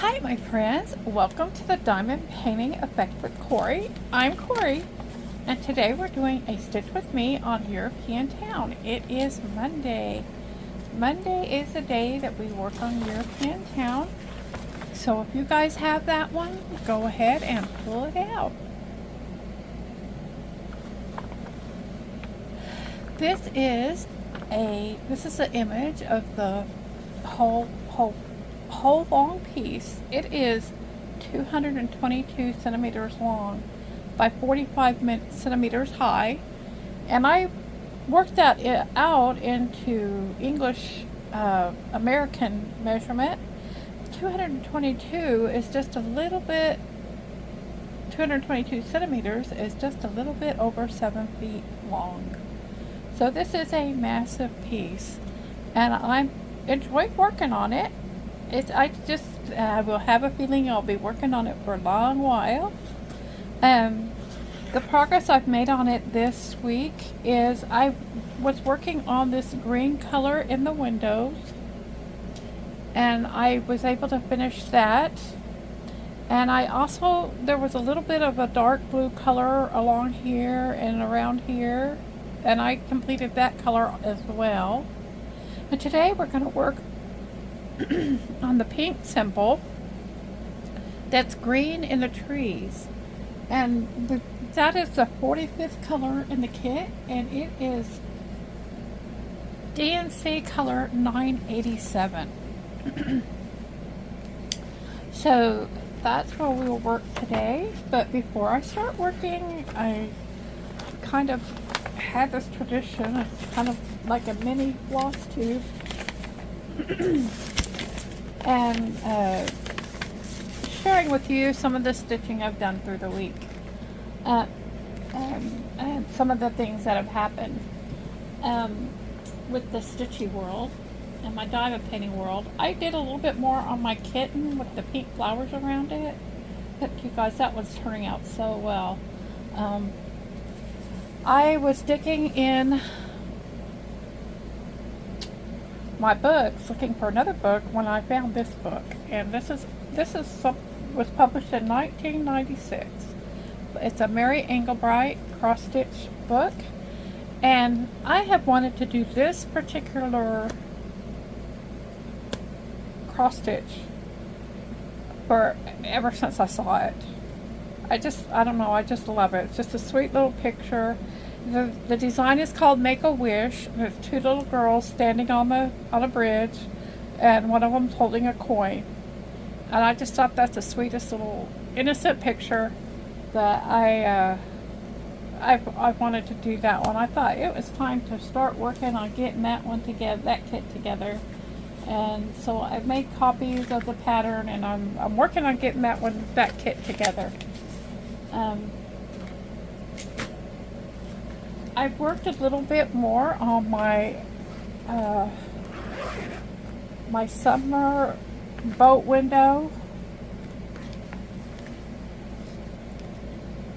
Hi, my friends. Welcome to the Diamond Painting Effect with Corey. I'm Corey, and today we're doing a Stitch with Me on European Town. It is Monday. Monday is the day that we work on European Town. So if you guys have that one, go ahead and pull it out. This is an image of the whole long piece. It is 222 centimeters long by 45 centimeters high, and I worked that out into English American measurement. 222 is just a little bit 222 centimeters is just a little bit over 7 feet long. So this is a massive piece, and I enjoy working on it. I will have a feeling I'll be working on it for a long while. The progress I've made on it this week is I was working on this green color in the windows, and I was able to finish that. And there was a little bit of a dark blue color along here and around here, and I completed that color as well. And today we're going to work on the pink symbol that's green in the trees, and that is the 45th color in the kit, and it is DNC color 987. So that's where we will work today. But before I start working, I kind of had this tradition. It's kind of like a mini floss tube. And sharing with you some of the stitching I've done through the week, and some of the things that have happened with the stitchy world and my diamond painting world. I did a little bit more on my kitten with the pink flowers around it. But you guys, that was turning out so well. I was digging in my books looking for another book when I found this book, and this was published in 1996. It's a Mary Engelbreit cross stitch book, and I have wanted to do this particular cross stitch for ever since I saw it. I don't know, I just love it. It's just a sweet little picture. The design is called Make a Wish. There's two little girls standing on a bridge, and one of them's holding a coin. And I just thought that's the sweetest little innocent picture that I wanted to do that one. I thought it was time to start working on getting that one together, that kit together. And so I've made copies of the pattern, and I'm working on getting that kit together. I've worked a little bit more on my my summer boat window.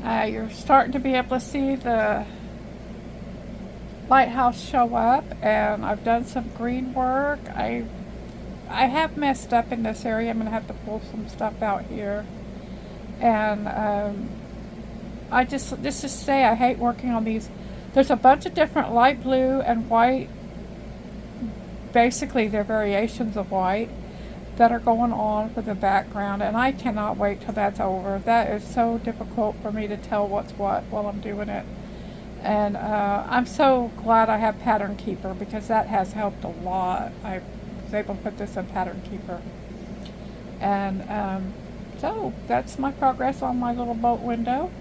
You're starting to be able to see the lighthouse show up, and I've done some green work. I have messed up in this area. I'm going to have to pull some stuff out here. And let's just say I hate working on these. There's a bunch of different light blue and white, basically they're variations of white, that are going on for the background, and I cannot wait till that's over. That is so difficult for me to tell what's what while I'm doing it. And I'm so glad I have Pattern Keeper, because that has helped a lot. I was able to put this in Pattern Keeper. And so that's my progress on my little boat window.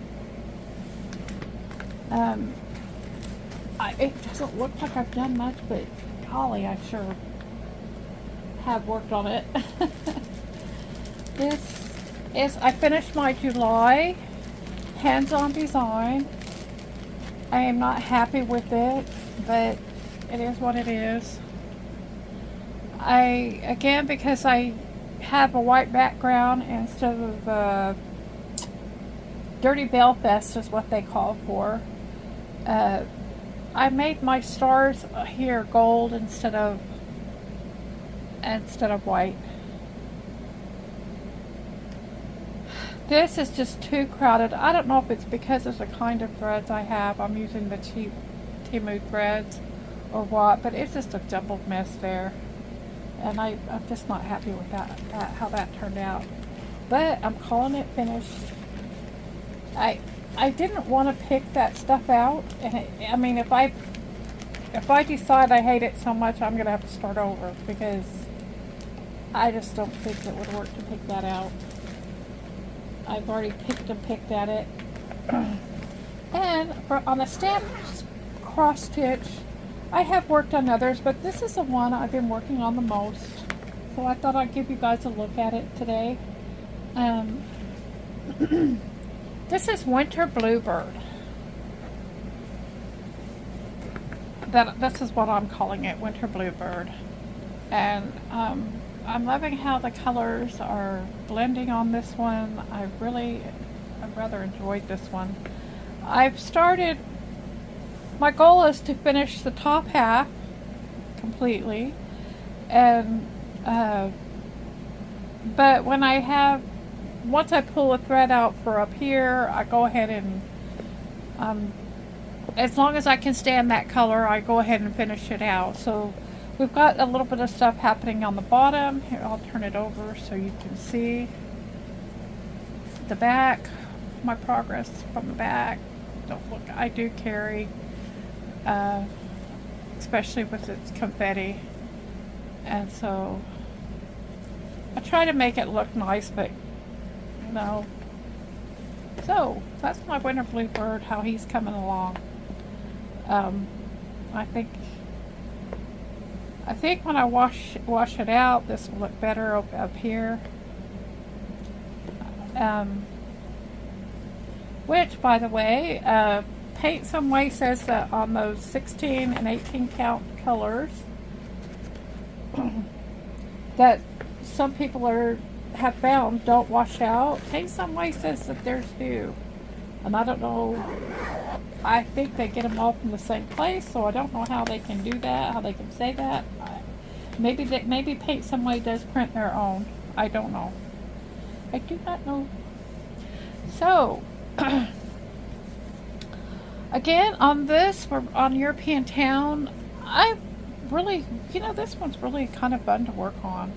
It doesn't look like I've done much, but golly, I sure have worked on it. I finished my July hands-on design. I am not happy with it, but it is what it is. Because I have a white background instead of the Dirty Belfast is what they call for. I made my stars here gold instead of white. This is just too crowded. I don't know if it's because of the kind of threads I have. I'm using the cheap Temu threads or what, but it's just a jumbled mess there. And I'm just not happy with how that turned out. But I'm calling it finished. I didn't want to pick that stuff out, and I mean, if I decide I hate it so much, I'm gonna have to start over because I just don't think it would work to pick that out. I've already picked at it, and on the stamp cross stitch, I have worked on others, but this is the one I've been working on the most. So I thought I'd give you guys a look at it today. This is Winter Bluebird. This is what I'm calling it, Winter Bluebird. And I'm loving how the colors are blending on this one. I've rather enjoyed this one. My goal is to finish the top half completely, and but once I pull a thread out for up here, I go ahead and as long as I can stand that color, I go ahead and finish it out. So we've got a little bit of stuff happening on the bottom. Here, I'll turn it over so you can see the back, my progress from the back. Don't look, I do carry, especially with its confetti. And so I try to make it look nice, but you know. So that's my Winter Bluebird, how he's coming along. I think when I wash it out, this will look better up here. Which, by the way, Paint Some Way says that on those 16 and 18 count colors that some people have found don't wash out. Paint Some Way says that theirs do. And I don't know, I think they get them all from the same place, so I don't know how they can do that, how they can say that. Maybe Paint Some Way does print their own. I don't know. I do not know. So, again, on this, we're on European Town. I really, this one's really kind of fun to work on.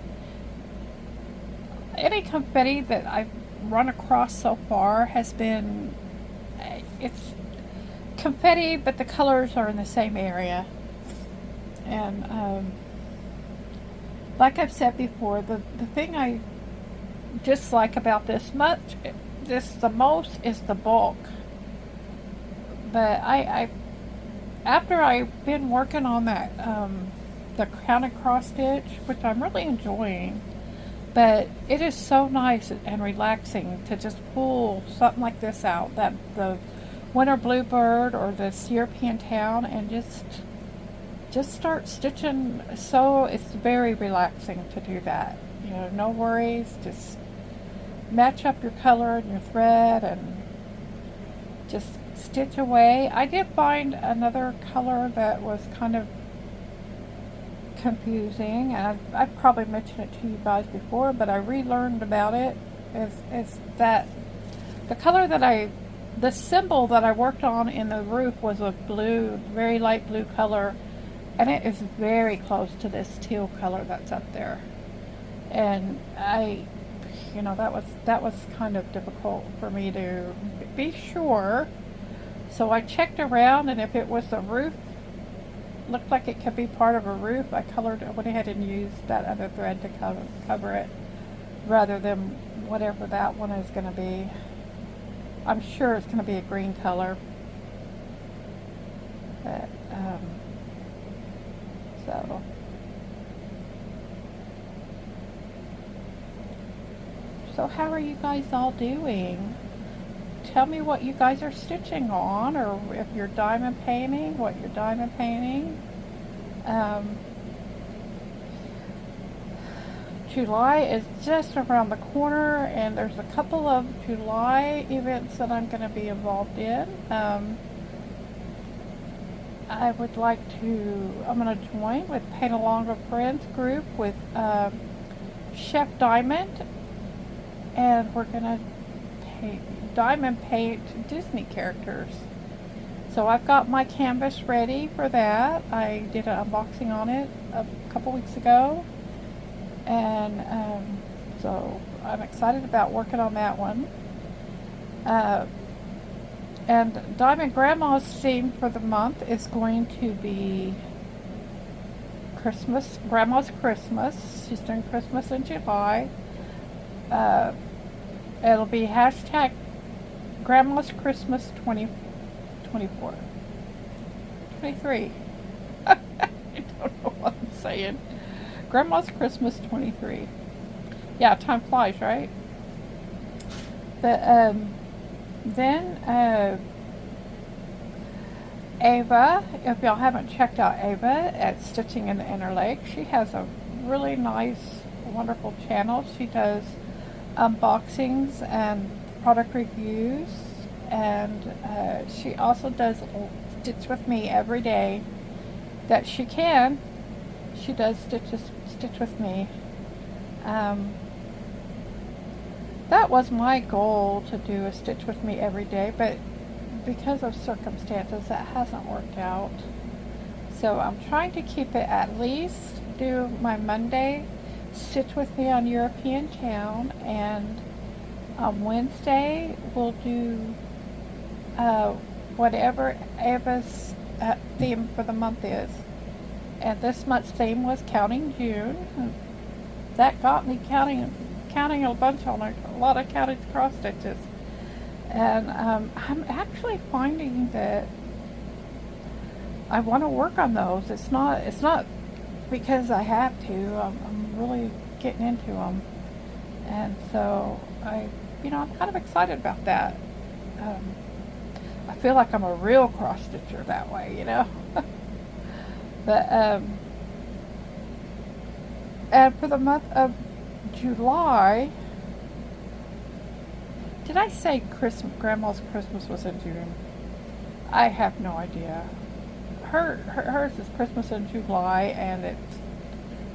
Any confetti that I've run across so far has been, it's confetti, but the colors are in the same area. And like I've said before, the thing I dislike about this the most is the bulk. But after I've been working on that the crown and cross stitch, which I'm really enjoying, but it is so nice and relaxing to just pull something like this out, that the Winter Bluebird or this European Town, and just start stitching. So it's very relaxing to do that. No worries, just match up your color and your thread and just stitch away. I did find another color that was kind of confusing, and I've probably mentioned it to you guys before, but I relearned about it. Is that the color the symbol that I worked on in the roof was a blue, very light blue color, and it is very close to this teal color that's up there. And that was kind of difficult for me to be sure. So I checked around, and if it was a roof, looked like it could be part of a roof, I went ahead and used that other thread to cover it, rather than whatever that one is going to be. I'm sure it's going to be a green color. But, So how are you guys all doing? Tell me what you guys are stitching on, or if you're diamond painting, what you're diamond painting. July is just around the corner, and there's a couple of July events that I'm going to be involved in. I'm going to join with Paint Along with Friends group with Chef Diamond, and we're going to diamond paint Disney characters. So I've got my canvas ready for that. I did an unboxing on it a couple weeks ago, and so I'm excited about working on that one. And Diamond Grandma's theme for the month is going to be Christmas, Grandma's Christmas. She's doing Christmas in July. It'll be hashtag Grandma's Christmas 2024. 23. I don't know what I'm saying. Grandma's Christmas 23. Yeah, time flies, right? But then Ava, if y'all haven't checked out Ava at Stitching in the Inner Lake, she has a really nice, wonderful channel. She does unboxings and product reviews, and she also does Stitch with Me every day that she can. She does Stitch with Me. That was my goal, to do a Stitch with Me every day, but because of circumstances that hasn't worked out. So I'm trying to keep it, at least do my Monday Stitch with Me on European Town, and on Wednesday we'll do whatever Ava's theme for the month is. And this month's theme was Counting June. That got me counting a bunch on a lot of counted cross stitches. And I'm actually finding that I want to work on those. It's not because I have to. I'm really getting into them, and so I'm kind of excited about that. I feel like I'm a real cross stitcher that way, But and for the month of July, did I say Grandma's Christmas was in June? I have no idea. Hers is Christmas in July, and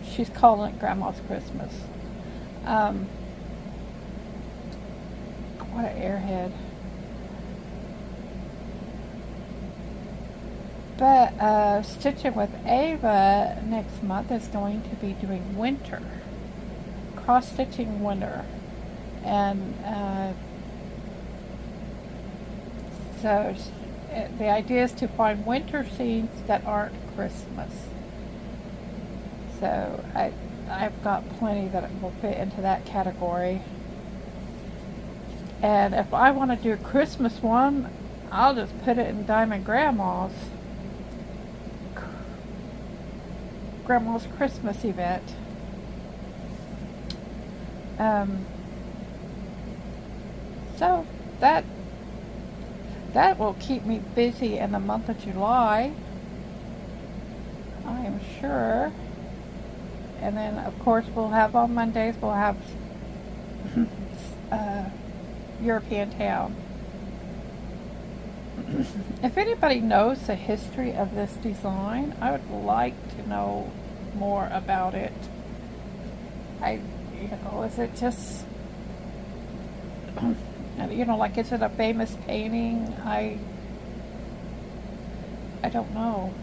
she's calling it Grandma's Christmas. What an airhead. But Stitching with Ava next month is going to be doing winter. Cross-stitching winter. And so the idea is to find winter scenes that aren't Christmas. So I've got plenty that will fit into that category. And if I want to do a Christmas one, I'll just put it in Diamond Grandma's Christmas event. So that will keep me busy in the month of July, I am sure. And then of course we'll have on Mondays, we'll have European Town. If anybody knows the history of this design, I would like to know more about it. Is it just, like, is it a famous painting? I don't know.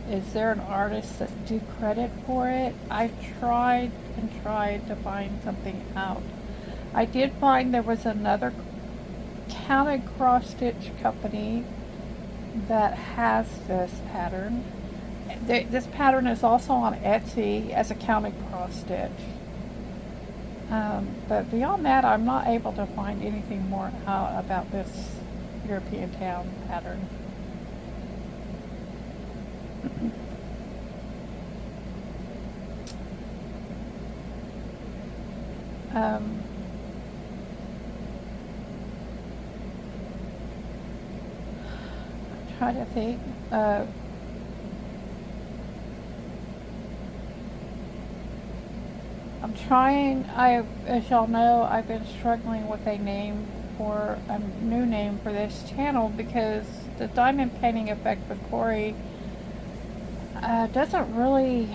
Is there an artist that's due credit for it? I tried to find something out. I did find there was another counted cross stitch company that has this pattern. This pattern is also on Etsy as a counted cross stitch. But beyond that, I'm not able to find anything more out about this European Town pattern. I'm trying to think. As y'all know, I've been struggling with a new name for this channel, because the diamond painting effect with Corey doesn't really,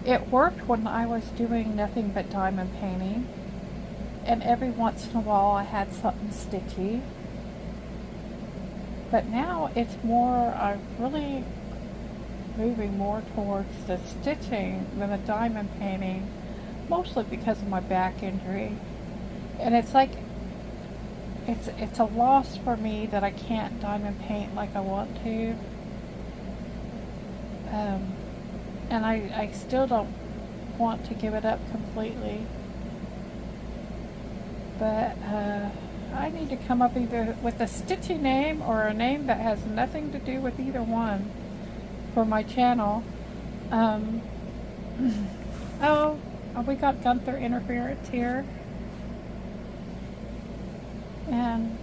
it worked when I was doing nothing but diamond painting, and every once in a while I had something stitchy. But now it's more, I'm really moving more towards the stitching than the diamond painting, mostly because of my back injury. And it's like, it's a loss for me that I can't diamond paint like I want to. And I still don't want to give it up completely. But I need to come up either with a stitchy name or a name that has nothing to do with either one for my channel. Oh, we got Gunther interference here. And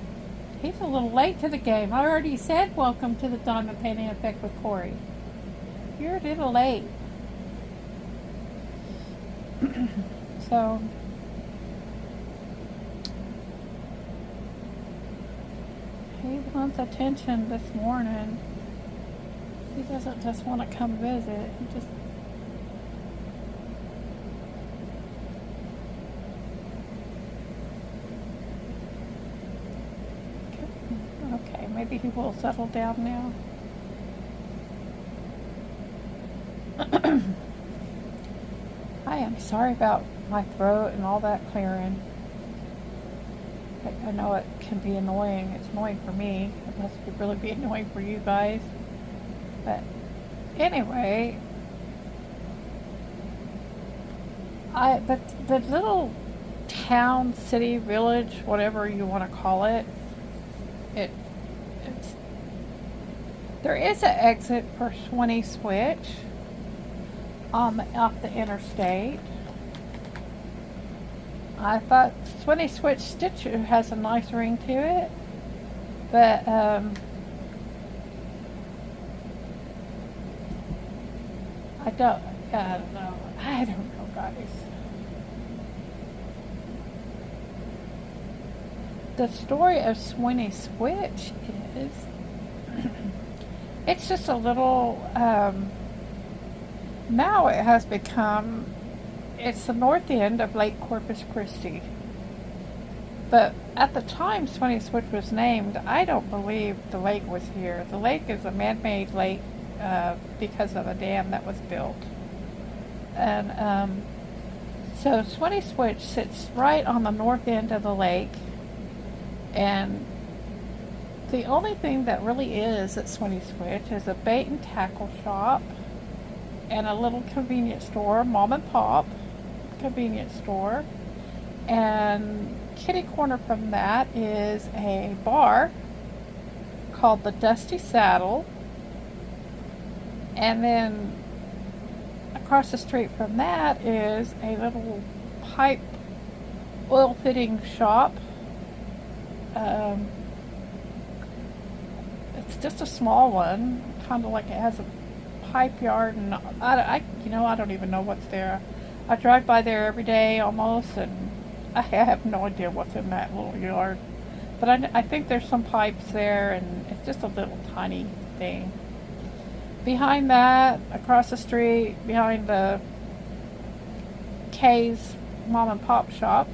he's a little late to the game. I already said welcome to the Diamond Painting Effect with Corey. You're a little late. So, he wants attention this morning. He doesn't just want to come visit. He just... Okay, maybe he will settle down now. I am sorry about my throat and all that clearing. I know it can be annoying. It's annoying for me. It must really be annoying for you guys. But anyway, the little town, city, village, whatever you want to call it, there is an exit for Swinney Switch off the interstate. I thought Swinney Switch Stitch has a nice ring to it, but I don't know. I don't know, guys. The story of Swinney Switch is it's just a little, now it has become, it's the north end of Lake Corpus Christi. But at the time Swinney Switch was named, I don't believe the lake was here. The lake is a man-made lake because of a dam that was built. And so Swinney Switch sits right on the north end of the lake, and the only thing that really is at Swinney Switch is a bait and tackle shop and a little convenience store, mom and pop convenience store. And kitty corner from that is a bar called the Dusty Saddle. And then across the street from that is a little pipe oil fitting shop. It's just a small one, kind of like it has a pipe yard, and I don't even know what's there. I drive by there every day almost, and I have no idea what's in that little yard. But I think there's some pipes there, and it's just a little tiny thing. Behind that, across the street, behind the K's mom and pop shop,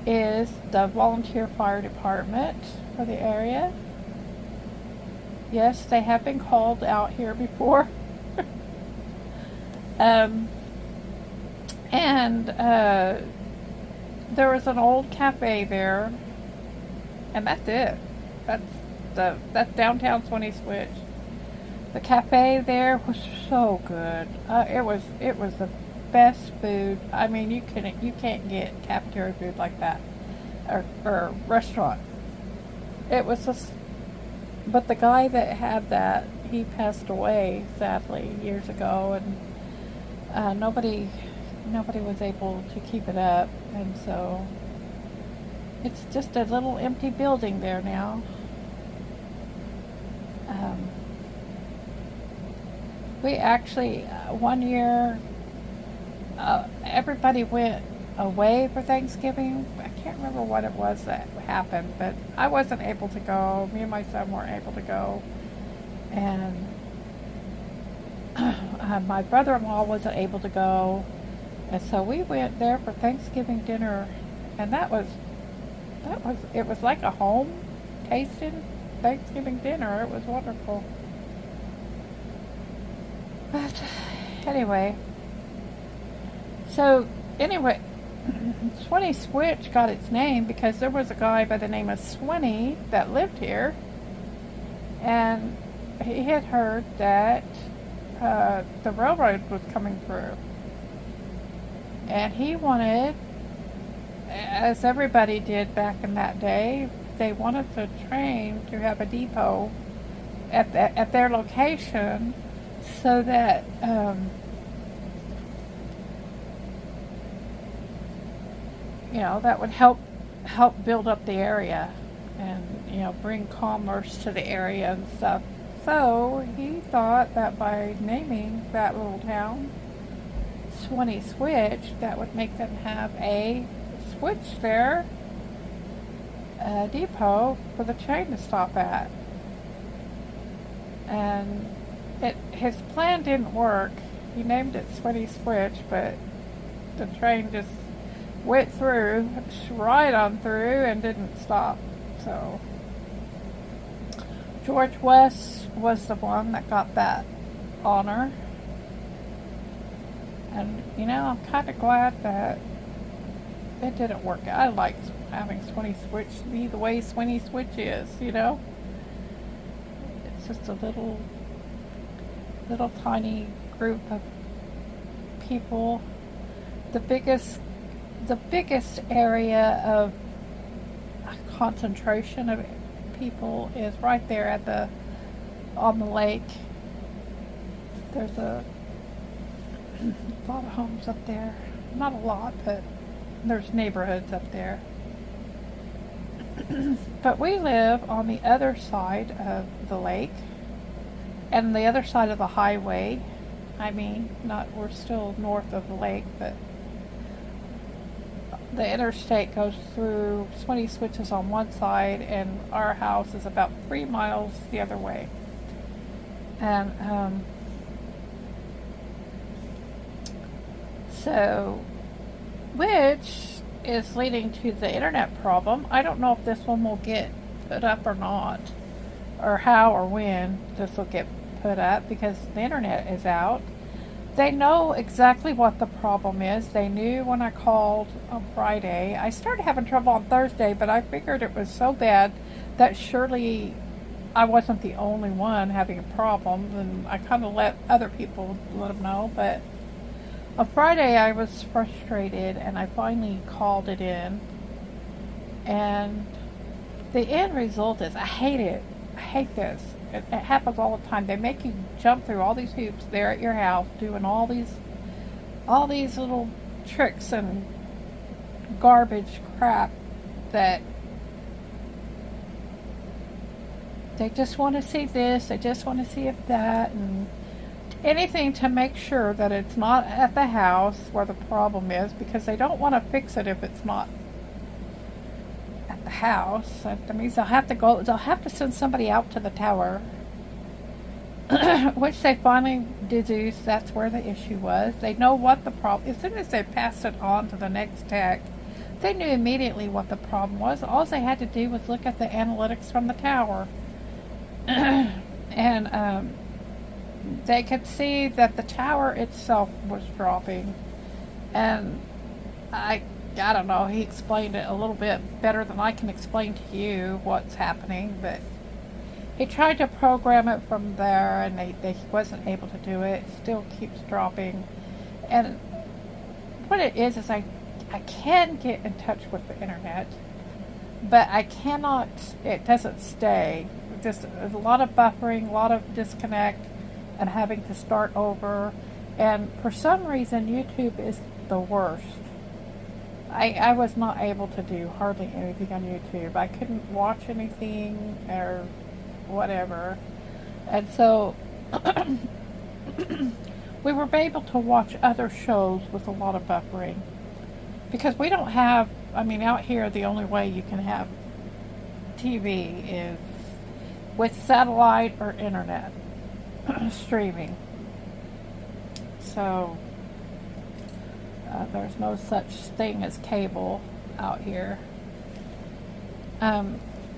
is the volunteer fire department for the area. Yes, they have been called out here before. There was an old cafe there, and that's it. That's downtown Swinney Switch. The cafe there was so good. It was the best food. I mean, you can't get cafeteria food like that, or restaurant. It was just. But the guy that had that, he passed away sadly years ago, and nobody was able to keep it up, and so it's just a little empty building there now. We actually one year everybody went away for Thanksgiving. I can't remember what it was that happened, but I wasn't able to go. Me and my son weren't able to go, and my brother-in-law wasn't able to go, and so we went there for Thanksgiving dinner, And it was like a home tasting Thanksgiving dinner. It was wonderful. But anyway, Swinney Switch got its name because there was a guy by the name of Swinney that lived here, and he had heard that the railroad was coming through, and he wanted, as everybody did back in that day, they wanted the train to have a depot at their location, so that that would help build up the area, and bring commerce to the area and stuff. So he thought that by naming that little town Swinney Switch, that would make them have a switch there, a depot for the train to stop at. And his plan didn't work. He named it Swinney Switch, but the train just went through, right on through, and didn't stop. So George West was the one that got that honor. And, I'm kind of glad that it didn't work out. I like having Swinney Switch be the way Swinney Switch is, It's just a little tiny group of people. The biggest area of concentration of people is right there on the lake. There's a lot of homes up there. Not a lot, but there's neighborhoods up there. But we live on the other side of the lake and the other side of the highway. We're still north of the lake, but the interstate goes through. Swinney Switch is on one side, and our house is about 3 miles the other way. And which is leading to the internet problem. I don't know if this one will get put up or not, or how or when this will get put up, because the internet is out. They know exactly what the problem is. They knew when I called on Friday. I started having trouble on Thursday, but I figured it was so bad that surely I wasn't the only one having a problem, and I kind of let other people let them know. But on Friday I was frustrated, and I finally called it in, and the end result is, I hate it. I hate this. It happens all the time. They make you jump through all these hoops there at your house, doing all these little tricks and garbage crap that they just want to see this, they just want to see if that, and anything to make sure that it's not at the house where the problem is, because they don't want to fix it if it's not at the house. That means they'll have to send somebody out to the tower, which they finally deduced that's where the issue was. They know what the problem, as soon as they passed it on to the next tech, they knew immediately what the problem was. All they had to do was look at the analytics from the tower. And they could see that the tower itself was dropping. And I don't know, he explained it a little bit better than I can explain to you what's happening, but he tried to program it from there, and he wasn't able to do it. It still keeps dropping. And what it is I can get in touch with the internet, but I cannot, it doesn't stay. Just a lot of buffering, a lot of disconnect, and having to start over. And for some reason, YouTube is the worst. I was not able to do hardly anything on YouTube. I couldn't watch anything or whatever. And so we were able to watch other shows with a lot of buffering. Because we don't have, out here the only way you can have TV is with satellite or internet streaming. So there's no such thing as cable out here.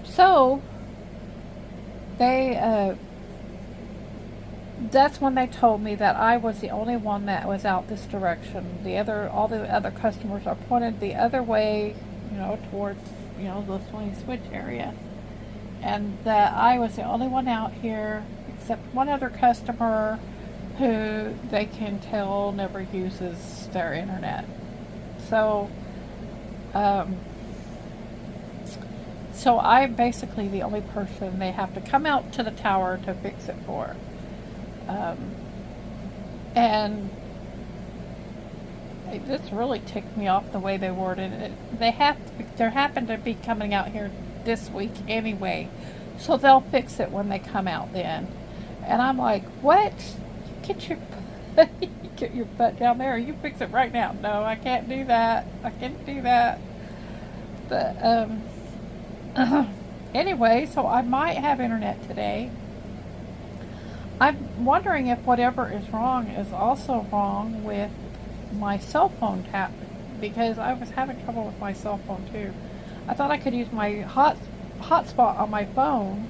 So they that's when they told me that I was the only one that was out this direction. All the other customers are pointed the other way, towards, the swing switch area. And that I was the only one out here, except one other customer who they can tell never uses their internet. So, so I'm basically the only person they have to come out to the tower to fix it for. And it just really ticked me off the way they worded it. They happen to be coming out here this week anyway, so they'll fix it when they come out then. And I'm like, what? Get your get your butt down there. You fix it right now. No, I can't do that. I can't do that. But anyway, so I might have internet today. I'm wondering if whatever is wrong is also wrong with my cell phone tap, because I was having trouble with my cell phone too. I thought I could use my hotspot on my phone,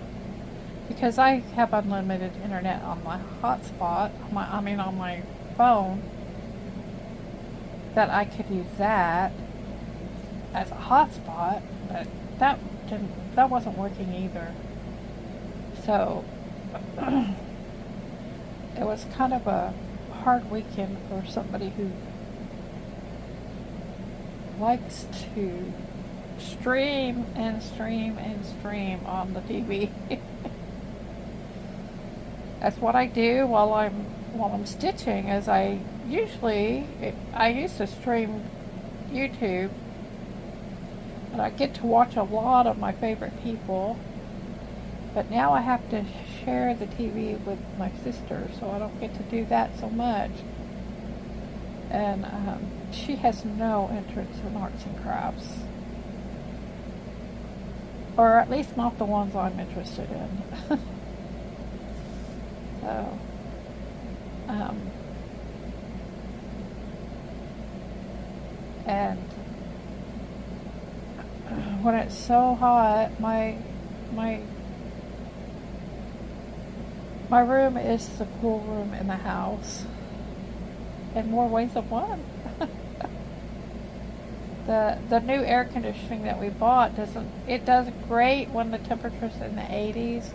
because I have unlimited internet on my hotspot, on my phone, that I could use that as a hotspot, but that wasn't working either. So it was kind of a hard weekend for somebody who likes to stream and stream and stream on the TV. That's what I do while I'm stitching. I used to stream YouTube, and I get to watch a lot of my favorite people. But now I have to share the TV with my sister, so I don't get to do that so much. And she has no interest in arts and crafts. Or at least not the ones I'm interested in. So, and when it's so hot, my room is the cool room in the house, in more ways than one. The new air conditioning that we bought does great when the temperature's in the 80s,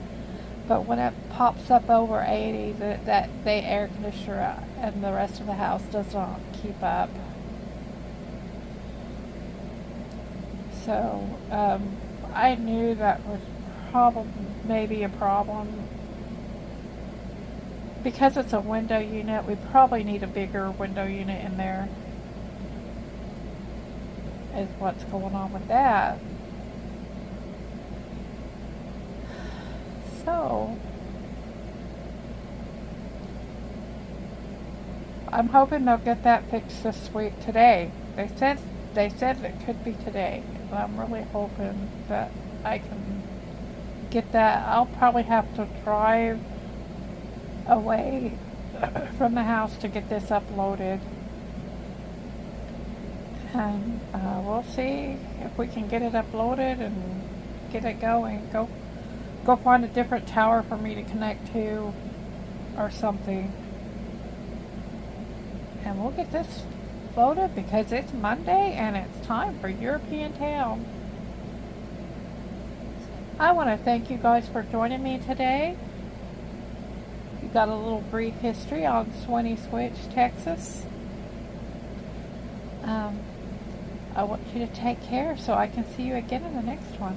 but when it pops up over 80, the air conditioner and the rest of the house does not keep up. So I knew that was maybe a problem. Because it's a window unit, we probably need a bigger window unit in there, is what's going on with that. So I'm hoping they'll get that fixed this week today. They said it could be today. And I'm really hoping that I can get that. I'll probably have to drive away from the house to get this uploaded, and we'll see if we can get it uploaded and get it going. Go find a different tower for me to connect to or something, and we'll get this loaded, because it's Monday and it's time for European Town. I want to thank you guys for joining me today. You got a little brief history on Swanee Switch, Texas. I want you to take care, so I can see you again in the next one.